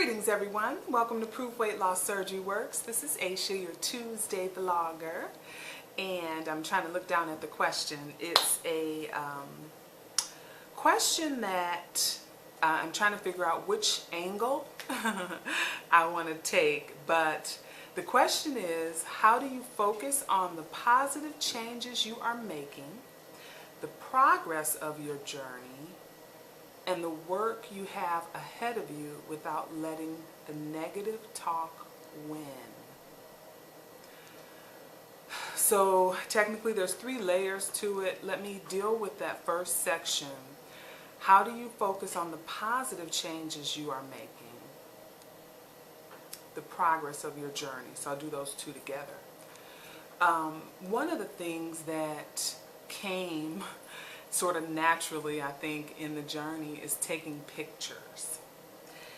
Greetings everyone, welcome to ProofWLSWorks. This is Aisha, your Tuesday vlogger, and I'm trying to look down at the question. It's a question that I'm trying to figure out which angle I want to take, but the question is, how do you focus on the positive changes you are making, the progress of your journey, and the work you have ahead of you without letting the negative talk win? So technically there's 3 layers to it. Let me deal with that first section. How do you focus on the positive changes you are making, the progress of your journey? So I'll do those 2 together. One of the things that came sort of naturally, I think, in the journey is taking pictures.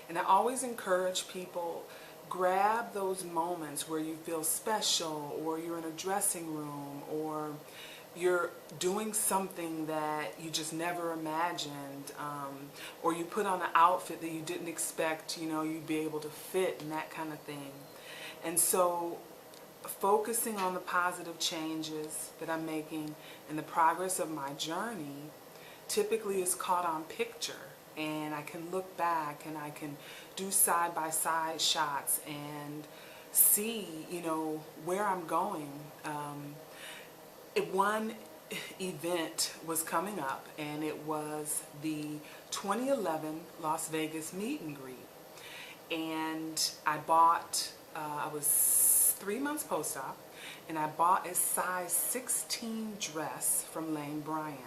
And I always encourage people, grab those moments where you feel special, or you're in a dressing room, or you're doing something that you just never imagined, or you put on an outfit that you didn't expect, you'd be able to fit, and that kind of thing. And so focusing on the positive changes that I'm making and the progress of my journey typically is caught on picture, and I can look back and I can do side-by-side shots and see where I'm going. One event was coming up, and it was the 2011 Las Vegas meet and greet, and I bought I was 3 months post-op, and I bought a size 16 dress from Lane Bryant,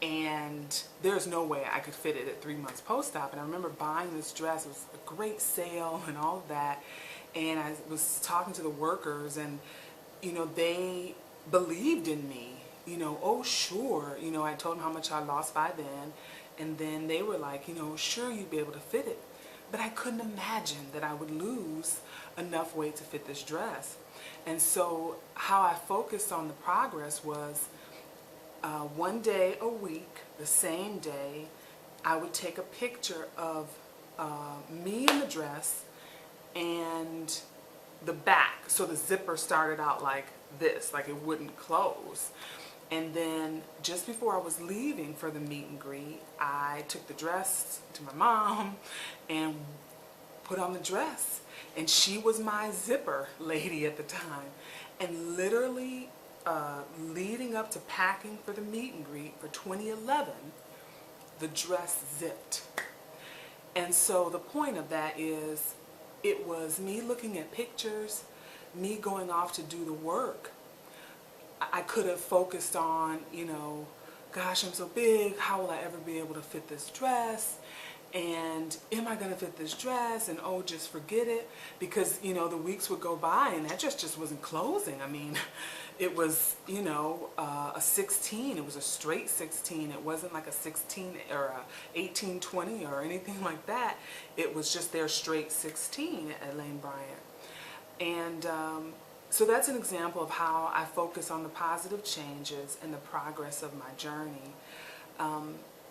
and there's no way I could fit it at 3 months post-op. And I remember buying this dress. It was a great sale and all of that, and I was talking to the workers, and they believed in me. Oh sure, I told them how much I lost by then, and then they were like, sure, you'd be able to fit it. But I couldn't imagine that I would lose enough weight to fit this dress. And so how I focused on the progress was one day a week, the same day, I would take a picture of me in the dress and the back. So the zipper started out like this, like it wouldn't close. And then just before I was leaving for the meet and greet, I took the dress to my mom and put on the dress. And she was my zipper lady at the time. And literally leading up to packing for the meet and greet for 2011, the dress zipped. And so the point of that is, it was me looking at pictures, me going off to do the work. I could have focused on, gosh, I'm so big, how will I ever be able to fit this dress? And am I going to fit this dress? And oh, just forget it. Because, the weeks would go by and that just wasn't closing. I mean, it was, a 16. It was a straight 16. It wasn't like a 16 or a 18-20 or anything like that. It was just their straight 16 at Lane Bryant. And so that's an example of how I focus on the positive changes and the progress of my journey.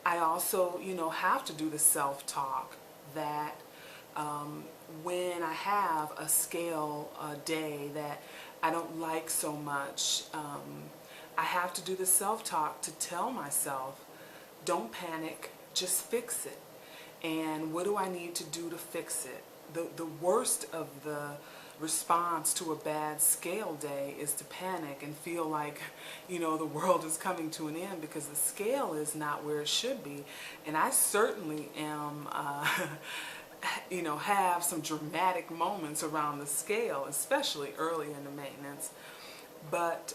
I also, have to do the self-talk that when I have a scale day that I don't like so much, I have to do the self-talk to tell myself, don't panic, just fix it. And what do I need to do to fix it? The worst of the response to a bad scale day is to panic and feel like the world is coming to an end because the scale is not where it should be. And I certainly am have some dramatic moments around the scale, especially early in the maintenance. But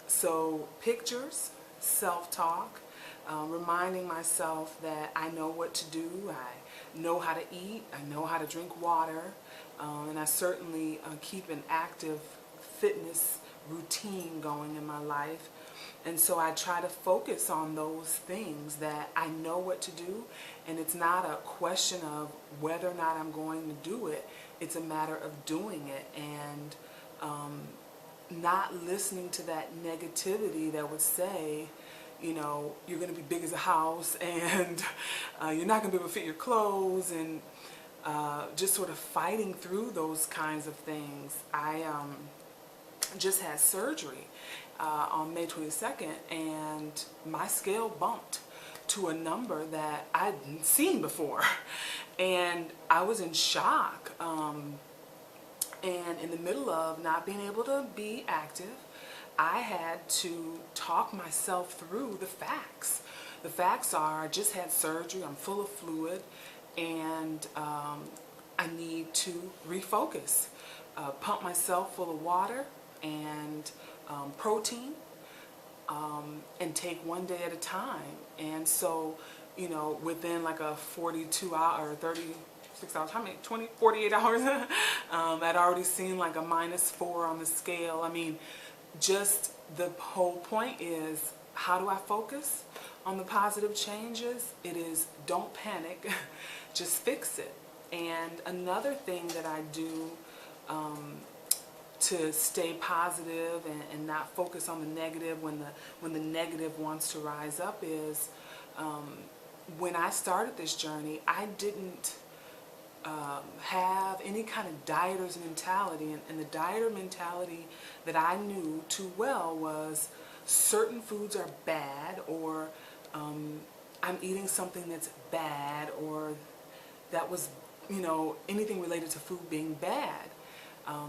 so pictures, self-talk, reminding myself that I know what to do, I know how to eat, I know how to drink water, and I certainly keep an active fitness routine going in my life. And so I try to focus on those things that I know what to do, and it's not a question of whether or not I'm going to do it. It's a matter of doing it, and not listening to that negativity that would say, you're going to be big as a house, and you're not going to be able to fit your clothes, and just sort of fighting through those kinds of things. I just had surgery on May 22nd, and my scale bumped to a number that I hadn't seen before. And I was in shock. And in the middle of not being able to be active, I had to talk myself through the facts. The facts are, I just had surgery, I'm full of fluid, and I need to refocus. Pump myself full of water and protein, and take one day at a time. And so, you know, within like a 42 hour or 36 hours, how many, 48 hours, I'd already seen like a -4 on the scale. I mean, just the whole point is, how do I focus on the positive changes? It is, don't panic, just fix it. And another thing that I do to stay positive and not focus on the negative when the negative wants to rise up is, when I started this journey, I didn't have any kind of dieter's mentality, and the dieter mentality that I knew too well was certain foods are bad, or I'm eating something that's bad, or that was, you know, anything related to food being bad.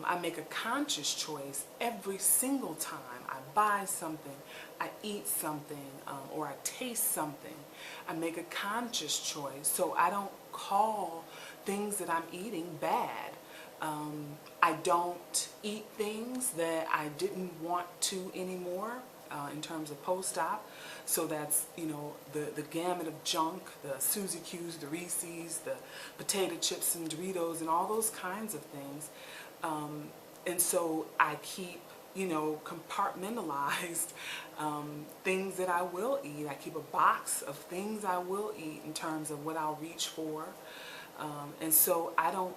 I make a conscious choice every single time I buy something, I eat something, or I taste something. I make a conscious choice, so I don't call things that I'm eating bad. I don't eat things that I didn't want to anymore in terms of post-op. So that's, you know, the gamut of junk, the Suzy Q's, the Reese's, the potato chips and Doritos and all those kinds of things. And so I keep, you know, compartmentalized things that I will eat. I keep a box of things I will eat in terms of what I'll reach for. And so I don't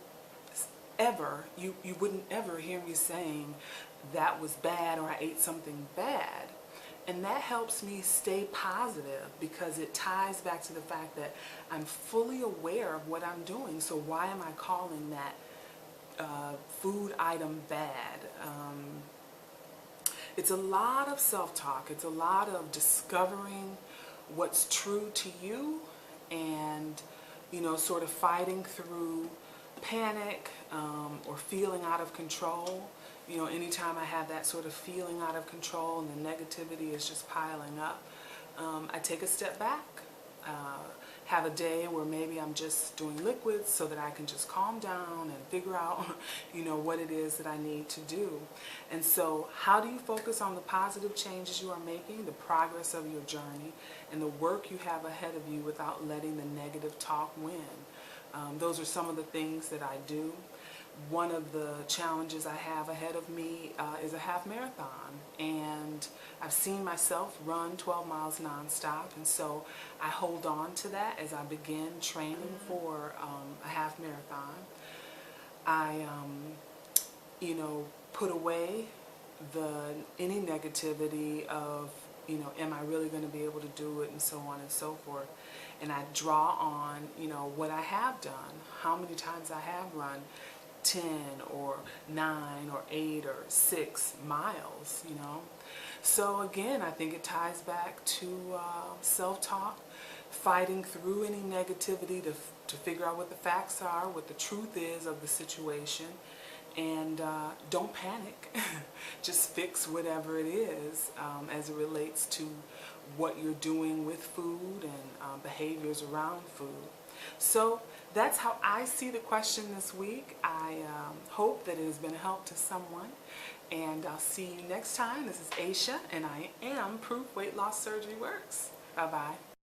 ever, you wouldn't ever hear me saying that was bad or I ate something bad. And that helps me stay positive, because it ties back to the fact that I'm fully aware of what I'm doing. So why am I calling that food item bad? It's a lot of self-talk. It's a lot of discovering what's true to you, and, you know, sort of fighting through panic or feeling out of control. You know, anytime I have that sort of feeling out of control and the negativity is just piling up, I take a step back, have a day where maybe I'm just doing liquids so that I can just calm down and figure out, you know, what it is that I need to do. And so how do you focus on the positive changes you are making, the progress of your journey, and the work you have ahead of you without letting the negative talk win? Those are some of the things that I do. One of the challenges I have ahead of me is a half marathon, and I've seen myself run 12 miles nonstop, and so I hold on to that as I begin training for a half marathon. I, you know, put away any negativity of, you know, am I really going to be able to do it, and so on and so forth. And I draw on, you know, what I have done, how many times I have run 10 or 9 or 8 or 6 miles, you know. So again, I think it ties back to self-talk, fighting through any negativity to figure out what the facts are, what the truth is of the situation, and don't panic. Just fix whatever it is as it relates to what you're doing with food and behaviors around food. So that's how I see the question this week. I hope that it has been a help to someone, and I'll see you next time. This is Aisha, and I am Proof Weight Loss Surgery Works. Bye-bye.